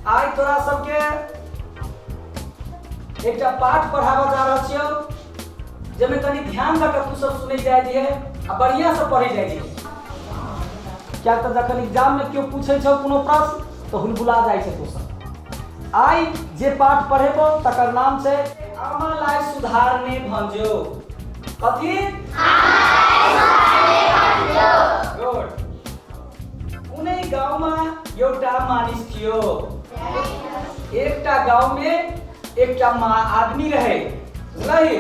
आई तोरा सबके एक पाठ पढ़ावा जा रहा छियो जेमे कनी ध्यान रख तू सब सुनै जाय दिए आ बढ़िया से पढ़े जाय दिए। क्या तो जखन एग्जाम में क्यों पूछे छौ कोनो प्रश्न तो हुलबुला जाय छै तू सब। आई जे पाठ पढ़ेबो तकर नाम छै आमालाई सुधारने भंजो। कथी? गुड। कुनै गाउँमा एउटा मानिस थियो। एकटा गाउँ में एकटा आदमी रहे रहे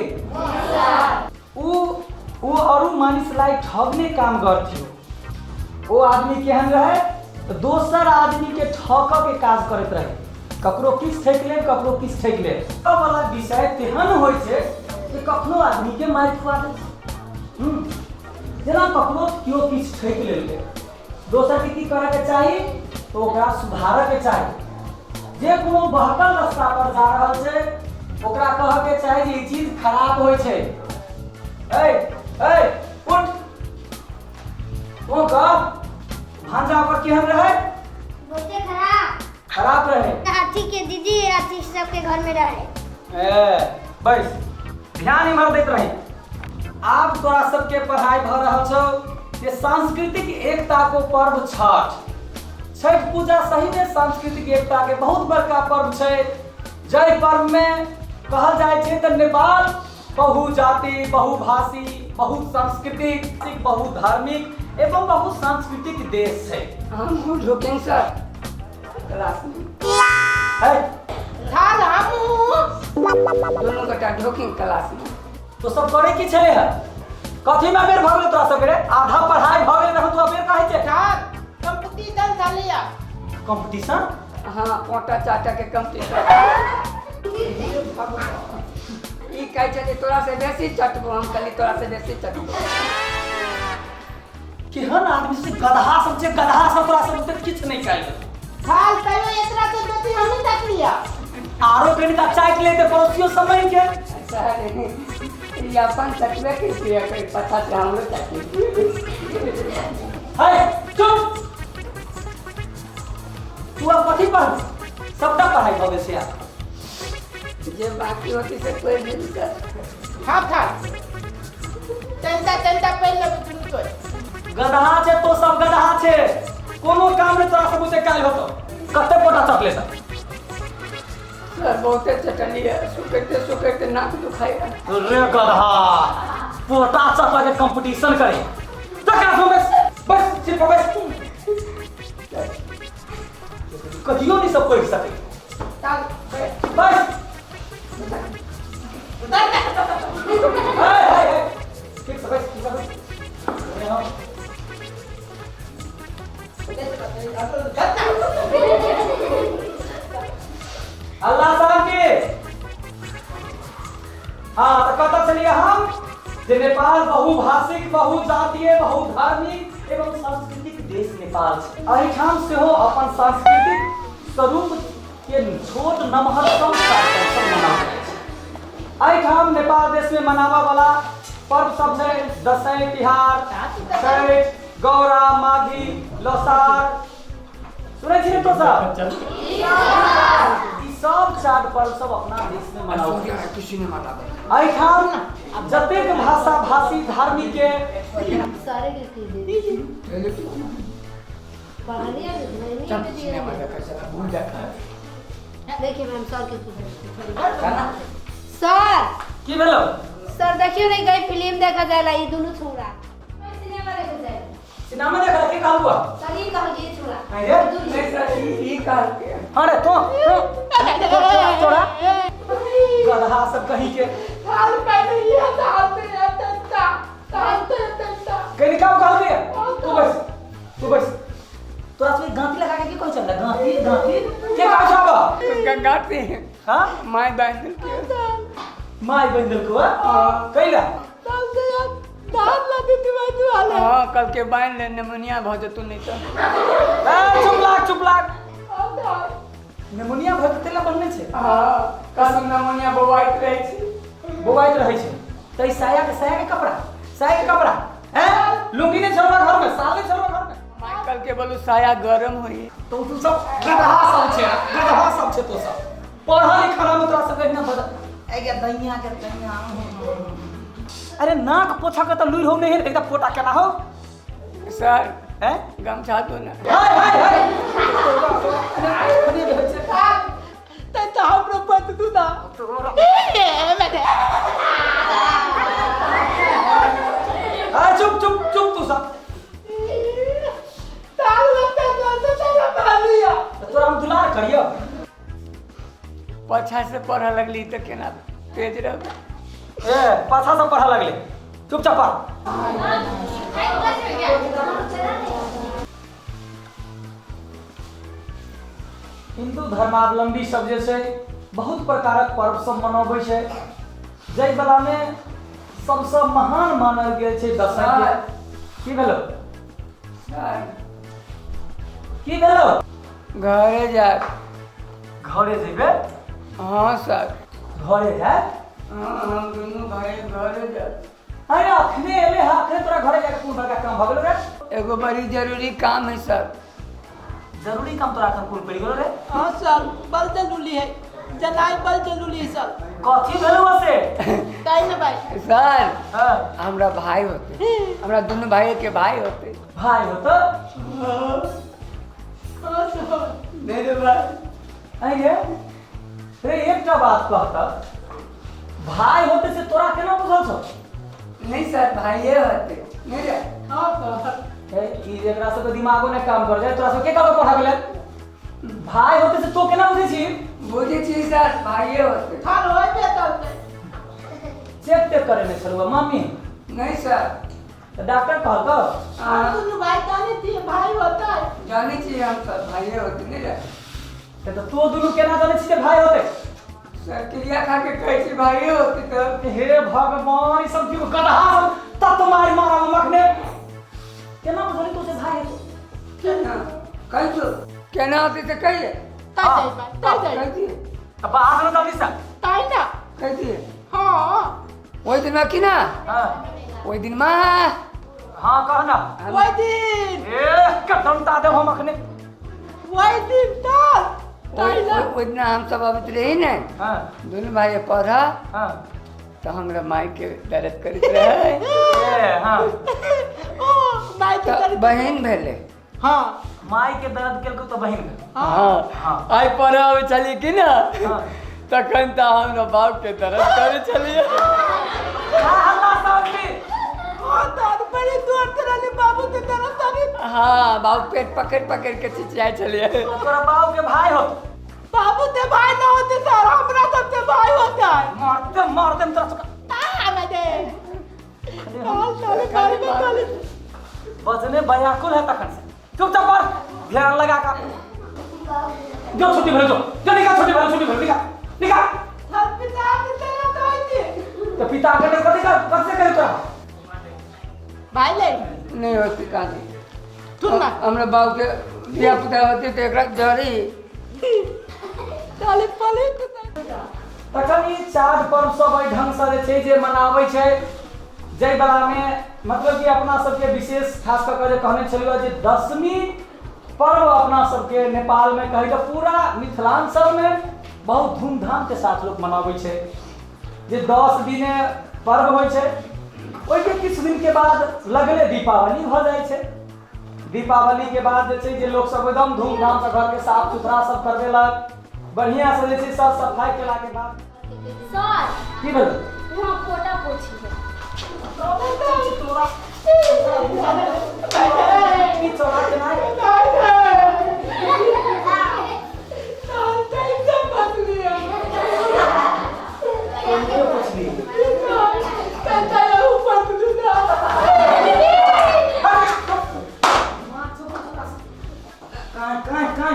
ऊ अरू मानिसलाई ठग्ने काम गर्थ्यो। वो आदमी केहन रहे तो दोसर आदमी के ठक के काज करत रहे। ककरो किछ ठक ले ककरो किछ ठक ले अब वाला विषय तेहन होय छै कि कखनो आदमी के मारि खुआ दे। जेना ककरो कियो किछ ठक लेलकै दोसर के की करे के चाही तो ओकरा सुधारे के चाही। जे कोनो बहकल रास्ता पर जा रहल छै ओकरा कह के चाही जे ई चीज खराब होय छै। ए उठ तो का भांजा पर केहन रहे? बहुते खराब रहे। हाथी के दीदी हाथी सबके घर में रहे। बस ध्यान इमर देत रही। आप तोरा सबके पढ़ाई भ रहल छौ जे सांस्कृतिक एकता को पर्व छठ पूजा सही में सांस्कृतिक एकता के बहुत बड़का पर्व छै। जय पर्व में कहल जाय छै त नेपाल बहुजाति बहुभाषी बहुत सांस्कृतिक बहुत धार्मिक एवं बहुत सांस्कृतिक देश है। हम ढोकें सर क्लास में दोनों गोटा ढोकें क्लास में तो सब करे की छले है कथी में बेर भगले तोरा सब रे आधा पढ़ाई भगले रह तू बेर कहै छै कंपटीशन चलिया कंपटीशन। हाँ पोटा चाटा के कंपटीशन ई कहै छै जे तोरा से बेसी चटबो हम कहली तोरा से बेसी चटबो। केहन आदमी से गधा सब छै गधा सब तोरा सब से किछ नहीं कैल साल पहले एकरा से बेटी हमही तक लिया आरो कनिका चाट ले ते पड़ोसियो समय के सर ई अपन चटबे के लिए कोई पता से हमरो चटबे। है चुप तू अब कथी पढ़ सबटा पढ़ाई भगे से यार जे बाकी होती से कोई नहीं कर। हां था चंदा पहले तो गधा छे तो सब गधा छे कोनो काम में तोरा सब से काल होतो कते पोटा चकले सब सर बहुते चटनी है सुकते नाक दुखाई रे गधा पोटा चकला के कंपटीशन करे तका बस सिर्फ बस कहियो नहीं सब पढ़ सके बस ठीक से बस अल्लाह साहब के हाँ तो कतऽ चलिए हम जे नेपाल बहुभाषिक बहुजातीय बहुधार्मिक एवं सांस्कृतिक देश नेपाल छै। एहिठाम से हो अपन सांस्कृतिक स्वरूप के छोट नमहर सब कार्यक्रम मनाओल जाइ छै। एहिठाम नेपाल देश में मनावा वाला पर्व सब छै दशैं तिहार छठ गौरा माघी लोसार सुनै छी तो सब सब चार पर्व सब अपना देश में मनाओल जाइ छै। किसी ने माना एहिठाम जतेक भाषा भाषी धार्मिक के सारे के देखिए मैम सर के सर की भेलो सर देखियो नहीं गई फिल्म देखा जाला ई दोनों छोरा सिनेमा देखा जाए सिनेमा देखा के कहल हुआ सर ई कहो जी छोरा अरे ई काल के अरे तो छोड़ा गधा सब कहीं के साल पहले ये साल में तंता कहीं का कहल के तू बस तोरा से गांठी लगा के कोई चल गांठी के का छाबा गंगा पे हां माय बांधल के माय बंदल को कैला दाल लगी दीवार वाले हां कल के बांध ले निमोनिया भ जतु नहीं तो चुप लाग निमोनिया भगतेला बनने छे हां कल निमोनिया बोवाइत रहे छै त साया के कपड़ा हैं लुंगी ने छोड़वा घर में साल ने छोड़वा घर में माइकल के बोलू साया गरम होई तो तू सब गधा सब छे गधा छे तो सब पढ़ा लिखा में तोरा सब ना बता ए गे दैया के दैया अरे नाक पोछा के तो लुई हो नहीं एकदम पोटा केना हो सर हैं गमछा दो ना हाय हाय हाय तै तो हमरो पत दू ना बेटे चुप चुप चुप तू सब ताल लगता तो तेरा मालिया तोरा हम दुलार करियो पछा से पढ़ा लगली तो केना तेज रह ए पाछा से पढ़ा लगले चुपचाप पढ़ हिंदू धर्मावलंबी सब जे छै बहुत प्रकारक पर्व सब मनाबै छै जै बला में सबसे महान मानल गेल छै दशहरा की भेलो सर की भेलो घरे जा घरे जेबे हाँ सर घरे जाए हाँ हम दोनों भाई घरे जा अरे अखने एले हा अखने तोरा घरे जाके कोन बड़का काम भ गेलो रे एगो बड़ी जरूरी काम है सर जरूरी काम तोरा कोन पड़ गेलो रे हां सर बल जलूली है जनाई बल जलूली सर कथी भेलो से ताई ना भाई सर हां हमरा भाई होते हमरा दोनों भाई के भाई होते भाई हो तो हां सर मेरे भाई आइए रे एकटा बात कहता भाई होते से तोरा केना बुझल छ नहीं सर भाई होते मेरे हां सर ई एकरा सब दिमागो ने काम कर जाए तोरा सब के कहबो पढ़ा गेले भाई होते से तो केना बुझै छी बुझे छी सर भाई होते थार होय बेटर चेक टेक करे ने छलवा मम्मी नहीं सर तो डॉक्टर कहल तो दोनों भाई जाने थी भाई होता है जाने छी हम सर भाई होते नहीं रे तो तू दुनु केना जाने छी भाई होते सर क्रिया खा के कहे छी भाई होते तो हे भगवान ई सब की गधा सब तब तुम्हारी मारा मखने केना बुझली तू से भाई है केना कह तो केना होते तो कहिए ताई जाई कह दिए अब बाहर ना जल्दी से ताई ना कह दिए हां वही दिन में की ना हां वही दिन में हां कहना वही दिन ए कदम ता दे हम अखने वही दिन ताल ताई ना वही दिन हम सब अबत रही ने हां दोनों भाई पढ़ा हां तो हमरा माई के दर्द करत रहे ए हां ओ भाई तो तो बहन भेले हां माई के दर्द केलको तो बहिन में हाँ आई पढ़ावे चली की ना हां तखन तो हमरा बाप के दर्द करे चलिए हल्ला साथी हां तार बड़े दूर तरह बाबू के तरफ तारी हाँ बाप पेट पकड़ पकड़ के चिचियाए चलिए तोरा बाबू के भाई हो बाबू ते भाई ना होते सर हमरा सबसे भाई होता है मारते तोरा सब ता ना दे काल साले भाई में काले बजने बयाकुल है तखन से चुपचाप पढ़ ध्यान लगा का जो छुट्टी भेल जो निकाल छुट्टी भेल निकाल हर पिता के तरफ तो आई तो पिता के कथी कर कब से करे तोरा भाई ले नहीं होती कहानी सुन ना हमरा बाप के बिया पुता होती तो एकरा जरी काले पले को तखन ई चार पर्व सब एहि ढंग से जे छै जे मनाबै छै जय बला में मतलब कि अपना सबके विशेष खास कर जे कहने छलियो जे दशमी पर्व अपना सबके नेपाल में कही तो पूरा मिथिलांचल में बहुत धूमधाम के साथ लोग मनाबै छै जे 10 दिने पर्व होइ छै ओहि के किछु दिन के बाद लगले दीपावली भ जाइ छै दीपावली के बाद जे छै जे लोग सब एकदम धूमधाम से घर के साफ सुथरा सब करवेलक बढ़िया से जे छै सब सफाई केला के बाद सर की भेल वहाँ पोटा पोछी है तोरा की चोरा के नहीं उनके कुछ नहीं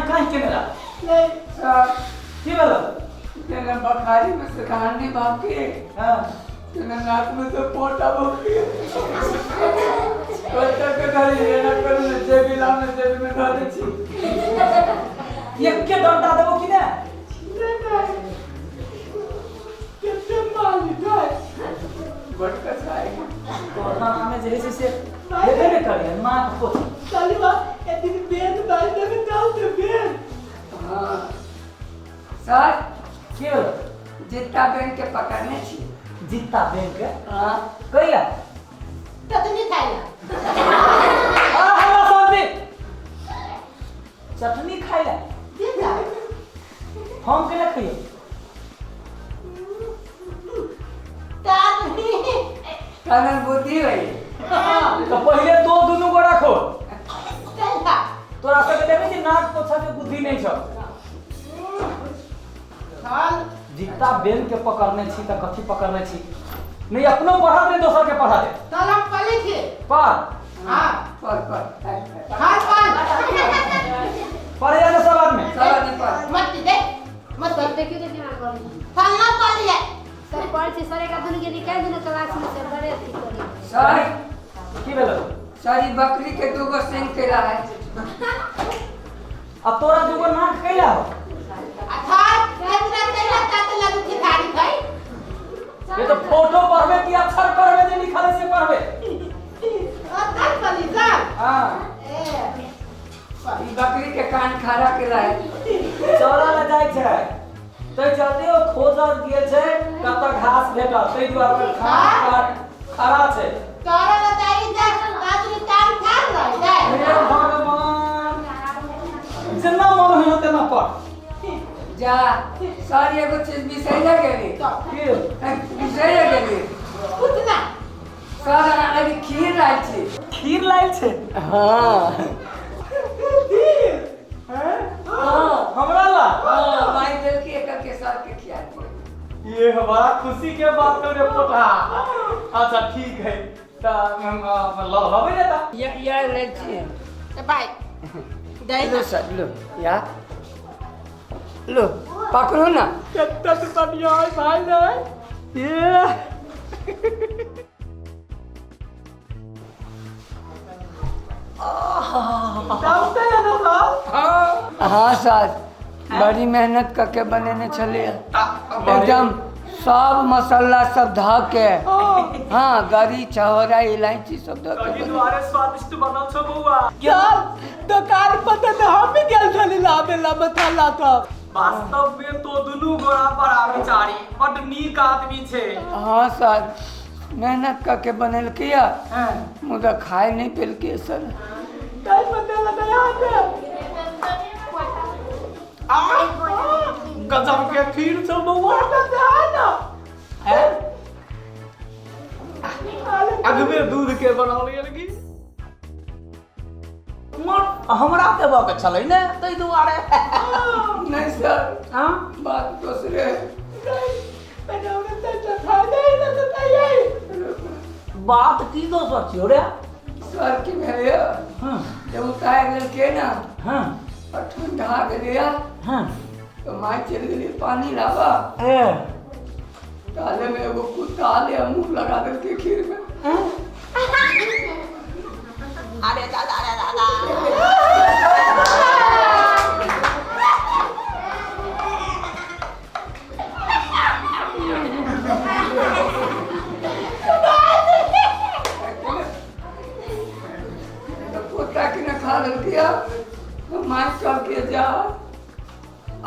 काहे के मेरा की भेल तेरे बखारी में से कहानी बाप के हां तेरे नाक में से पोटा बाप के कोटा के घरी लेना करू ने जेबिला में जेबी में घरे छी ये के डंडा देबो कि ने बटका खाएगा कोरोना में जे है से देबे ने करिए मां को हाँ सर की भेल जितना बैंक के पकड़ने छी जितना बैंक के हाँ कैला चटनी खाइला हेलो शांति चटनी खाइला दीदा हम केना खइयो चटनी कनन बुद्धि होई तो पहले दो दुनू को रखो कैला तोरा सबके देखे छी नाक पोछा के बुद्धि नहीं छ हाल जितना बैंक के पकड़ने छी त कथी पकड़ने छी नहीं अपनो पढ़ा दे दोसर के पढ़ा दे तलब पले छे पर हां पर हाल पाल पढ़े जाने सब आदमी सब आदमी पर मत दे मत सब देखियो तो ध्यान करी फलना पल है सर पढ़ से सर का दुनु के निकाल दुनु क्लास में से बड़े अथी करी सर की भेल सारी बकरी के दूगो सिंग केला है अब तोरा दुगो नाक कैला हो अर्थात केतना कैला तात लागू के गाड़ी भाई ये तो फोटो पढ़बे कि अक्षर पढ़बे जे लिखल है से पढ़बे अर्थात पली सर हां ई बकरी के कान खड़ा केला है चौरा ले जाय छै तो चलते ओ खोजर दिए छै कत घास भेटल तै दुआरे खान काट खड़ा छै तोरा बताई जा बाजू कान खान रह जाए हे भगवान जितना मन हो तेना पढ़ जा सर एगो चीज बिसैर गेली की बिसैर गेली उतना सर अभी खीर लाई छी खीर लाइल छै हां हमरा ला माई दिल की एक के सर के खिया दी ये बड़ा खुशी के बात तो रे पोटा अच्छा ठीक है ता लबे देता ये ले छी ए भाई दे लो सर लो या लो पकड़ो ना कितना से बढ़िया है भाई ले ये दमते है ना हाँ सर बड़ी मेहनत करके बनेने चले एकदम सब मसाला सब धा के हाँ गरी चौरा इलायची सब धा के बने। द्वारे स्वादिष्ट बनल छ बौआ क्या दुकान पर तो हम भी गेल छली लाबे ला मसाला तो वास्तव में तो दुनू गोरा बड़ा बिचारी बड नीक आदमी छे हाँ सर मेहनत करके बनल किया हैं मुदा खाए नहीं पेल के सर कई मसाला नया है गजब के खीर छ बौआ ना हैं अगबे दूध के बनावल गेल की हमरा देबा के छलै ने तै दुआरे नहीं सर हां बात दूसरे मैंने उन्हें तो खा दे ना तो तैयार बात की दोसर छियो रे सर की मेरे हां जब उतार गल के ना हां और ठंडा गया हां तो माई चल गई पानी लावा ए काले में एगो कुत्ता ले मुंह लगा दे के खीर में अरे दादा तो कुत्ता की न खा दे दिया तो माई चल के जा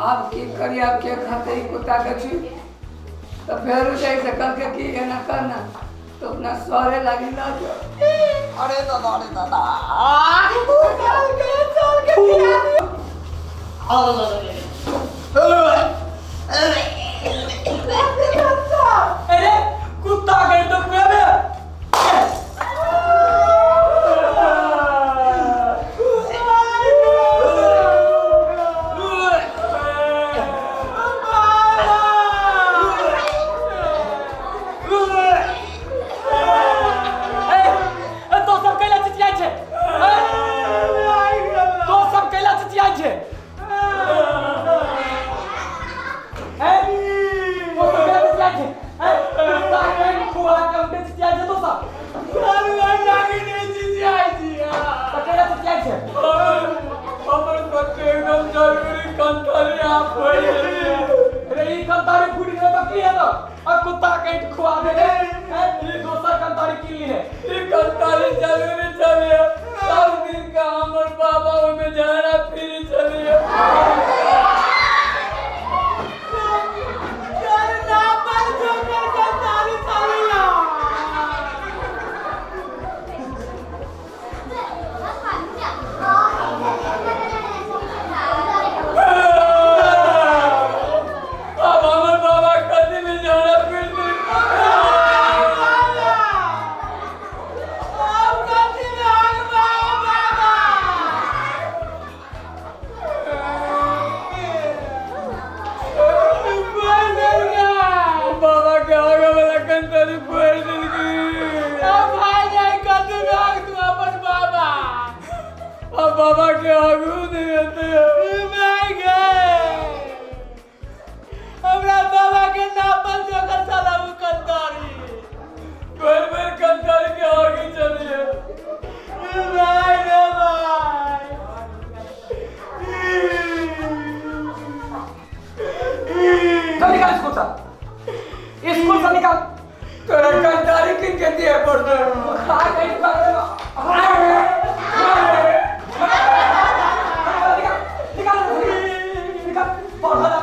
आप की करी आप के खाते ही कुत्ता के छी तो फिर उसे से कल के की है ना करना तो अपना सौरे लगी ना जो अरे दादा अरे कुत्ता गए तो मेरे तो सब कैला चिचिया छे तो सब कैला चिचिया छे वो सब कैला चिचिया छे कुत्ता के खुआ के उठे चिचिया छे तो सब तो कैला चिचिया छे अरे ई कंतारी फूटी गए तो की है तो और कुत्ता के खुआ दे रे ये दोसर कंतारी की ली है बाबा के आगू नहीं मैं गए हमरा बाबा के नापल जोकर साला वो कंतारी घर कंकर के आगे चलिए भाई रे भाई चल निकाल स्कूल से निकाल। तोरा कंतारी किन के दिए पड़ते खा गई निकाल पढ़ा ना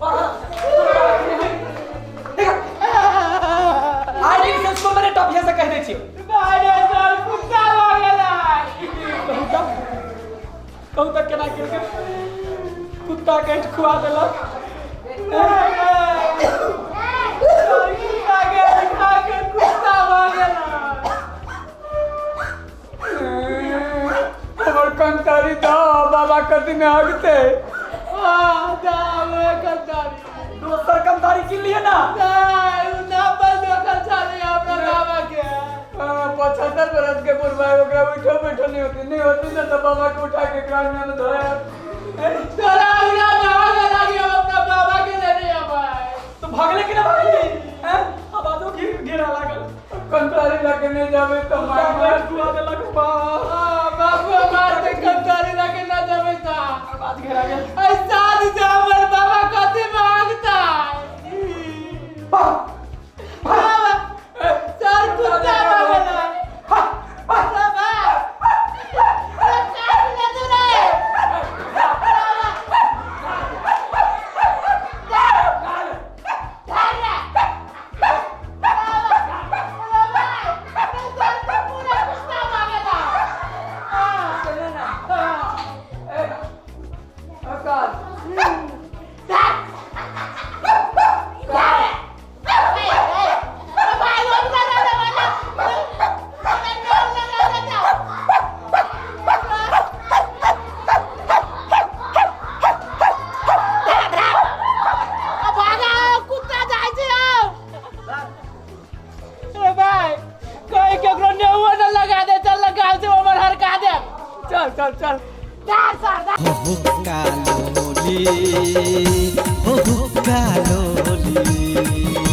पढ़ा आज दिन स्कूल में टॉपिया से कह दे छी भाई रे सर कुत्ता हो गेला कहू तक केना के कुत्ता के खुआ देलक हमर कंतारी दा बाबा कति में हगते दोसर कंतारी किन लिए ना 75 बरस के बुढ़वा ओकरा बैठो नहीं होती ना तो बाबा को उठा के ग्राउंड में धोया तो भागले कि ना भागले हैं अब आदो घेरा लागल कंतारी लगे नहीं जावे तो मार दुआ देलक बाबू मार के कंतारी लगे ना जावे ता बात घेरा गेल ऐसा से हमर बाबा कथी मांगता बाबा सर कुत्ता मांगला बाबा चल हुक्का लोली